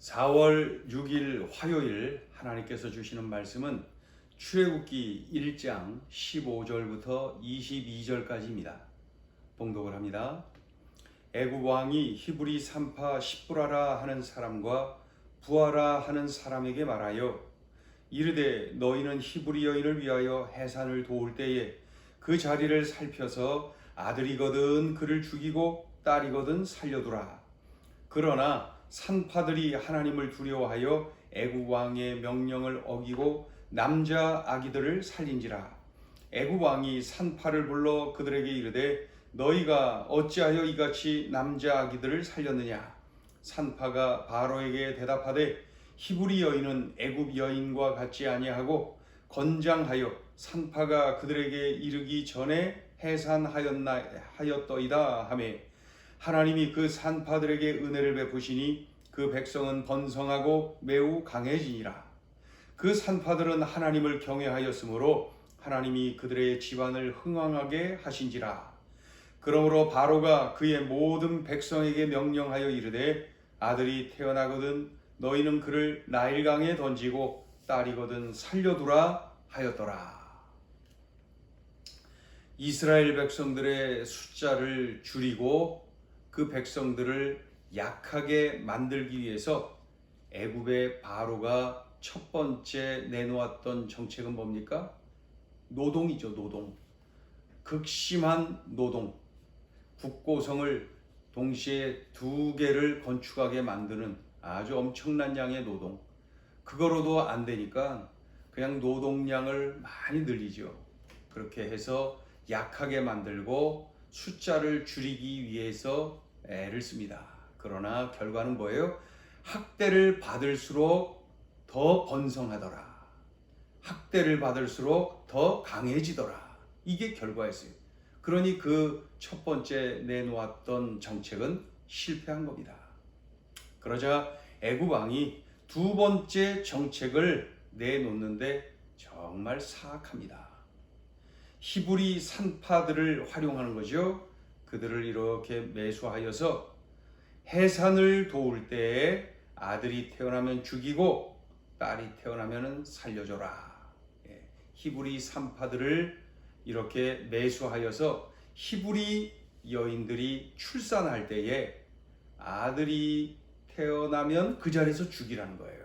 4월 6일 화요일 하나님께서 주시는 말씀은 출애굽기 1장 15절부터 22절까지입니다. 봉독을 합니다. 애굽 왕이 히브리 산파 십부라라 하는 사람과 부하라 하는 사람에게 말하여 이르되 너희는 히브리 여인을 위하여 해산을 도울 때에 그 자리를 살펴서 아들이거든 그를 죽이고 딸이거든 살려두라. 그러나 산파들이 하나님을 두려워하여 애굽 왕의 명령을 어기고 남자 아기들을 살린지라. 애굽 왕이 산파를 불러 그들에게 이르되 너희가 어찌하여 이같이 남자 아기들을 살렸느냐. 산파가 바로에게 대답하되 히브리 여인은 애굽 여인과 같지 아니하고 건장하여 산파가 그들에게 이르기 전에 해산하였더이다 하매 하나님이 그 산파들에게 은혜를 베푸시니 그 백성은 번성하고 매우 강해지니라. 그 산파들은 하나님을 경외하였으므로 하나님이 그들의 집안을 흥왕하게 하신지라. 그러므로 바로가 그의 모든 백성에게 명령하여 이르되 아들이 태어나거든 너희는 그를 나일강에 던지고 딸이거든 살려두라 하였더라. 이스라엘 백성들의 숫자를 줄이고 그 백성들을 약하게 만들기 위해서 애굽의 바로가 첫 번째 내놓았던 정책은 뭡니까? 노동이죠. 노동. 극심한 노동. 국고성을 동시에 두 개를 건축하게 만드는 아주 엄청난 양의 노동. 그거로도 안 되니까 그냥 노동량을 많이 늘리죠. 그렇게 해서 약하게 만들고 숫자를 줄이기 위해서 애를 씁니다. 그러나 결과는 뭐예요? 학대를 받을수록 더 번성하더라. 학대를 받을수록 더 강해지더라. 이게 결과였어요. 그러니 그 첫 번째 내놓았던 정책은 실패한 겁니다. 그러자 애굽 왕이 두 번째 정책을 내놓는데 정말 사악합니다. 히브리 산파들을 활용하는 거죠. 그들을 이렇게 매수하여서 해산을 도울 때에 아들이 태어나면 죽이고 딸이 태어나면 살려줘라. 히브리 산파들을 이렇게 매수하여서 히브리 여인들이 출산할 때에 아들이 태어나면 그 자리에서 죽이라는 거예요.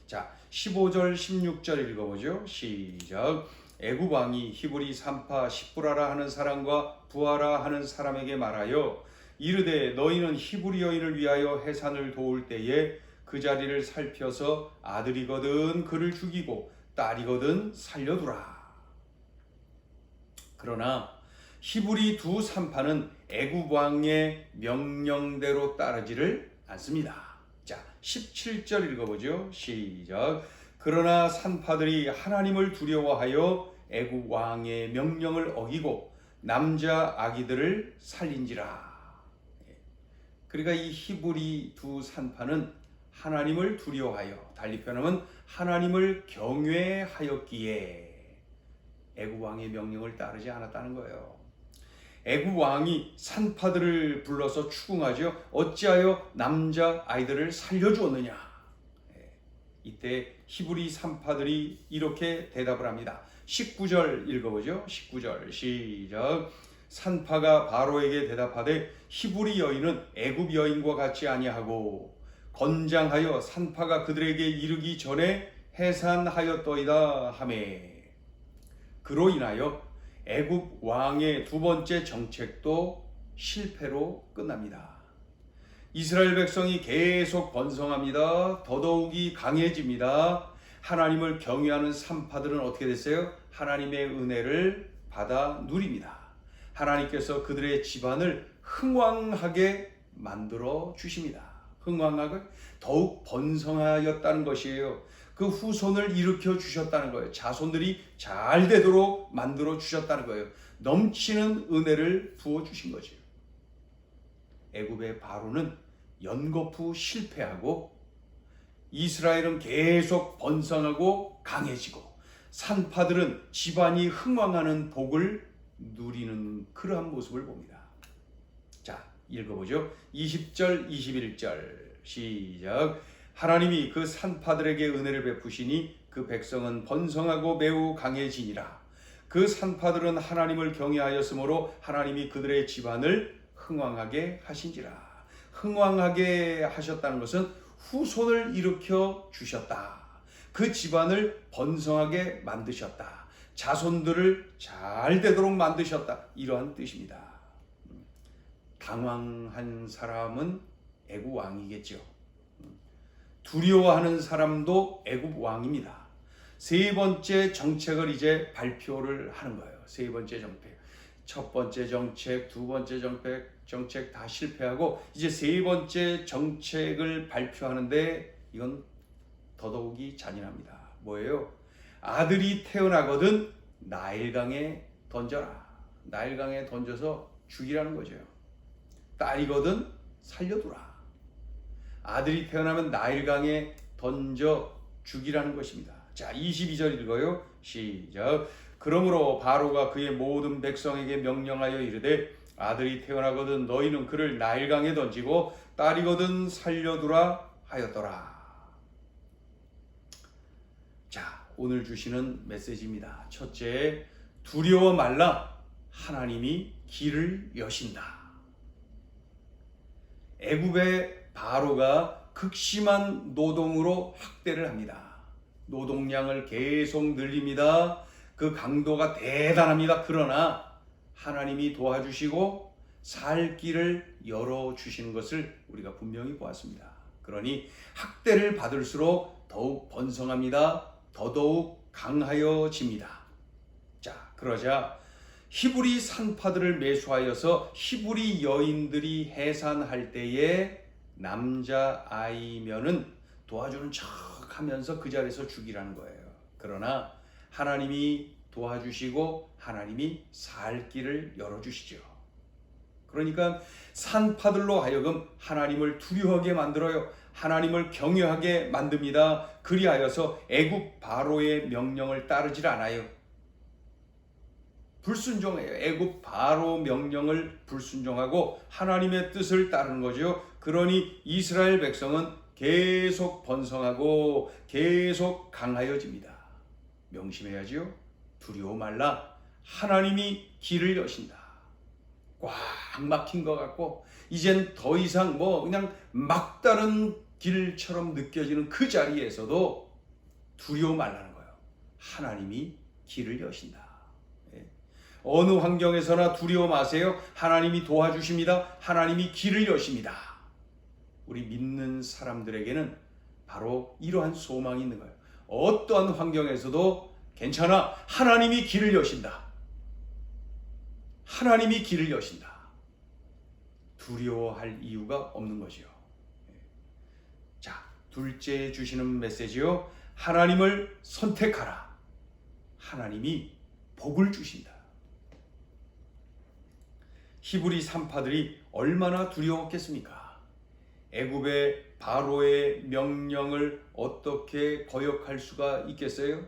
자, 15절 16절 읽어보죠. 시작. 애굽 왕이 히브리 산파 십부라라 하는 사람과 부하라 하는 사람에게 말하여 이르되 너희는 히브리 여인을 위하여 해산을 도울 때에 그 자리를 살펴서 아들이거든 그를 죽이고 딸이거든 살려두라. 그러나 히브리 두 산파는 애굽 왕의 명령대로 따르지를 않습니다. 자, 17절 읽어보죠. 시작. 그러나 산파들이 하나님을 두려워하여 애굽 왕의 명령을 어기고 남자 아기들을 살린지라. 그러니까 이 히브리 두 산파는 하나님을 두려워하여, 달리 표현하면 하나님을 경외하였기에 애굽 왕의 명령을 따르지 않았다는 거예요. 애굽 왕이 산파들을 불러서 추궁하죠. 어찌하여 남자 아이들을 살려주었느냐. 이때 히브리 산파들이 이렇게 대답을 합니다. 19절 읽어보죠. 19절 시작. 산파가 바로에게 대답하되 히브리 여인은 애굽 여인과 같지 아니하고 건장하여 산파가 그들에게 이르기 전에 해산하였더이다 하매. 그로 인하여 애굽 왕의 두 번째 정책도 실패로 끝납니다. 이스라엘 백성이 계속 번성합니다. 더더욱이 강해집니다. 하나님을 경외하는 산파들은 어떻게 됐어요? 하나님의 은혜를 받아 누립니다. 하나님께서 그들의 집안을 흥왕하게 만들어 주십니다. 흥왕하게 더욱 번성하였다는 것이에요. 그 후손을 일으켜 주셨다는 거예요. 자손들이 잘 되도록 만들어 주셨다는 거예요. 넘치는 은혜를 부어 주신 거죠. 애굽의 바로는 연거푸 실패하고 이스라엘은 계속 번성하고 강해지고 산파들은 집안이 흥왕하는 복을 누리는 그러한 모습을 봅니다. 자, 읽어보죠. 20절 21절 시작. 하나님이 그 산파들에게 은혜를 베푸시니 그 백성은 번성하고 매우 강해지니라. 그 산파들은 하나님을 경외하였으므로 하나님이 그들의 집안을 흥왕하게 하신지라. 흥왕하게 하셨다는 것은 후손을 일으켜 주셨다. 그 집안을 번성하게 만드셨다. 자손들을 잘 되도록 만드셨다. 이러한 뜻입니다. 당황한 사람은 애굽 왕이겠죠. 두려워하는 사람도 애굽 왕입니다. 세 번째 정책을 이제 발표를 하는 거예요. 세 번째 정책. 첫 번째 정책, 두 번째 정책 다 실패하고 이제 세 번째 정책을 발표하는데 이건 더더욱이 잔인합니다. 뭐예요? 아들이 태어나거든 나일강에 던져라. 나일강에 던져서 죽이라는 거죠. 딸이거든 살려두라. 아들이 태어나면 나일강에 던져 죽이라는 것입니다. 자, 22절 읽어요. 시작. 그러므로 바로가 그의 모든 백성에게 명령하여 이르되 아들이 태어나거든 너희는 그를 나일강에 던지고 딸이거든 살려두라 하였더라. 자, 오늘 주시는 메시지입니다. 첫째, 두려워 말라. 하나님이 길을 여신다. 애굽의 바로가 극심한 노동으로 학대를 합니다. 노동량을 계속 늘립니다. 그 강도가 대단합니다. 그러나 하나님이 도와주시고 살 길을 열어주시는 것을 우리가 분명히 보았습니다. 그러니 학대를 받을수록 더욱 번성합니다. 더더욱 강하여집니다. 자, 그러자 히브리 산파들을 매수하여서 히브리 여인들이 해산할 때에 남자아이면은 도와주는 척 하면서 그 자리에서 죽이라는 거예요. 그러나 하나님이 도와주시고 하나님이 살 길을 열어주시죠. 그러니까 산파들로 하여금 하나님을 두려워하게 만들어요. 하나님을 경외하게 만듭니다. 그리하여서 애굽 바로의 명령을 따르질 않아요. 불순종해요. 애굽 바로 명령을 불순종하고 하나님의 뜻을 따르는 거죠. 그러니 이스라엘 백성은 계속 번성하고 계속 강하여집니다. 명심해야지요. 두려워 말라. 하나님이 길을 여신다. 꽉 막힌 것 같고 이젠 더 이상 그냥 막다른 길처럼 느껴지는 그 자리에서도 두려워 말라는 거예요. 하나님이 길을 여신다. 어느 환경에서나 두려워 마세요. 하나님이 도와주십니다. 하나님이 길을 여십니다. 우리 믿는 사람들에게는 바로 이러한 소망이 있는 거예요. 어떠한 환경에서도 괜찮아. 하나님이 길을 여신다. 하나님이 길을 여신다. 두려워할 이유가 없는 거지요. 자, 둘째 주시는 메시지요. 하나님을 선택하라. 하나님이 복을 주신다. 히브리 산파들이 얼마나 두려웠겠습니까? 애굽의 바로의 명령을 어떻게 거역할 수가 있겠어요?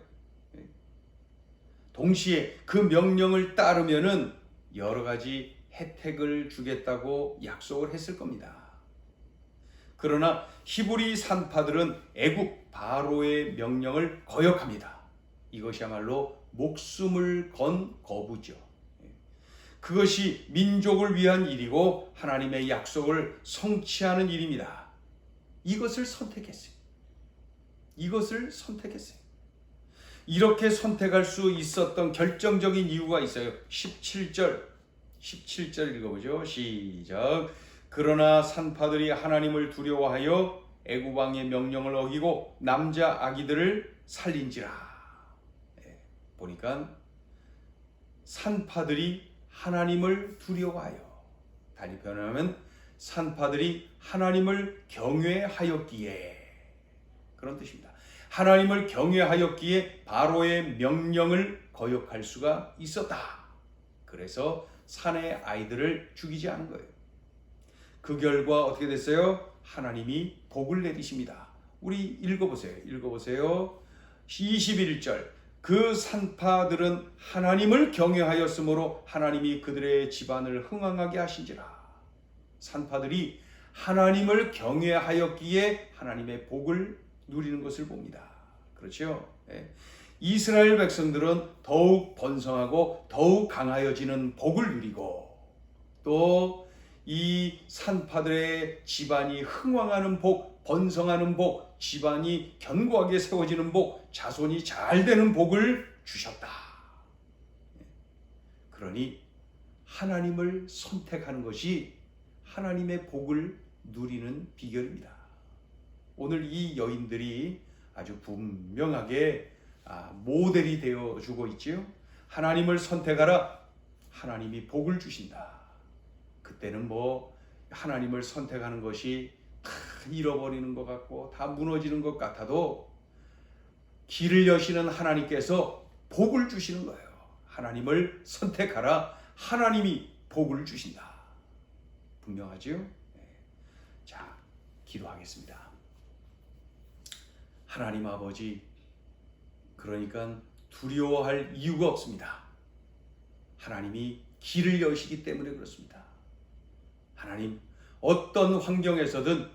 동시에 그 명령을 따르면은 여러 가지 혜택을 주겠다고 약속을 했을 겁니다. 그러나 히브리 산파들은 애굽 바로의 명령을 거역합니다. 이것이야말로 목숨을 건 거부죠. 그것이 민족을 위한 일이고 하나님의 약속을 성취하는 일입니다. 이것을 선택했어요. 이것을 선택했어요. 이렇게 선택할 수 있었던 결정적인 이유가 있어요. 17절 읽어보죠. 시작. 그러나 산파들이 하나님을 두려워하여 애굽 왕의 명령을 어기고 남자 아기들을 살린지라. 보니까 산파들이 하나님을 두려워하여, 다시 표현하면 산파들이 하나님을 경외하였기에, 그런 뜻입니다. 하나님을 경외하였기에 바로의 명령을 거역할 수가 있었다. 그래서 산의 아이들을 죽이지 않은 거예요. 그 결과 어떻게 됐어요? 하나님이 복을 내리십니다. 우리 읽어보세요. 21절. 그 산파들은 하나님을 경외하였으므로 하나님이 그들의 집안을 흥왕하게 하신지라. 산파들이 하나님을 경외하였기에 하나님의 복을 누리는 것을 봅니다. 그렇죠? 예. 이스라엘 백성들은 더욱 번성하고 더욱 강하여지는 복을 누리고 또 이 산파들의 집안이 흥왕하는 복, 번성하는 복, 집안이 견고하게 세워지는 복, 자손이 잘 되는 복을 주셨다. 그러니 하나님을 선택하는 것이 하나님의 복을 누리는 비결입니다. 오늘 이 여인들이 아주 분명하게 모델이 되어주고 있지요. 하나님을 선택하라. 하나님이 복을 주신다. 그때는 하나님을 선택하는 것이 다 잃어버리는 것 같고 다 무너지는 것 같아도 길을 여시는 하나님께서 복을 주시는 거예요. 하나님을 선택하라. 하나님이 복을 주신다. 분명하지요? 네. 자, 기도하겠습니다. 하나님 아버지, 그러니까 두려워할 이유가 없습니다. 하나님이 길을 여시기 때문에 그렇습니다. 하나님, 어떤 환경에서든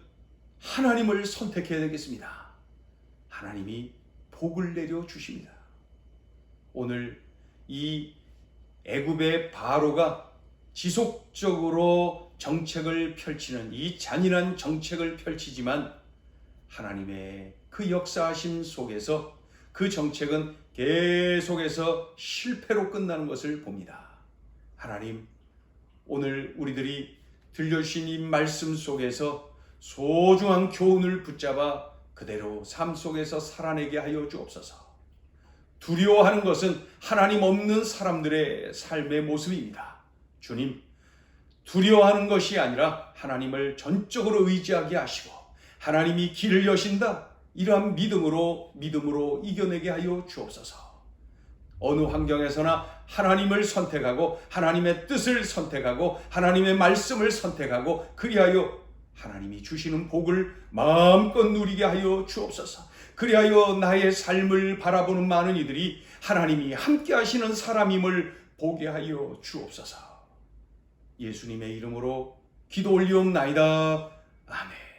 하나님을 선택해야 되겠습니다. 하나님이 복을 내려 주십니다. 오늘 이 애굽의 바로가 지속적으로 정책을 펼치는 이 잔인한 정책을 펼치지만 하나님의 그 역사하심 속에서 그 정책은 계속해서 실패로 끝나는 것을 봅니다. 하나님, 오늘 우리들이 들려주신 이 말씀 속에서 소중한 교훈을 붙잡아 그대로 삶 속에서 살아내게 하여 주옵소서. 두려워하는 것은 하나님 없는 사람들의 삶의 모습입니다. 주님, 두려워하는 것이 아니라 하나님을 전적으로 의지하게 하시고 하나님이 길을 여신다. 이러한 믿음으로 이겨내게 하여 주옵소서. 어느 환경에서나 하나님을 선택하고 하나님의 뜻을 선택하고 하나님의 말씀을 선택하고 그리하여 하나님이 주시는 복을 마음껏 누리게 하여 주옵소서. 그리하여 나의 삶을 바라보는 많은 이들이 하나님이 함께 하시는 사람임을 보게 하여 주옵소서. 예수님의 이름으로 기도 올리옵나이다. 아멘.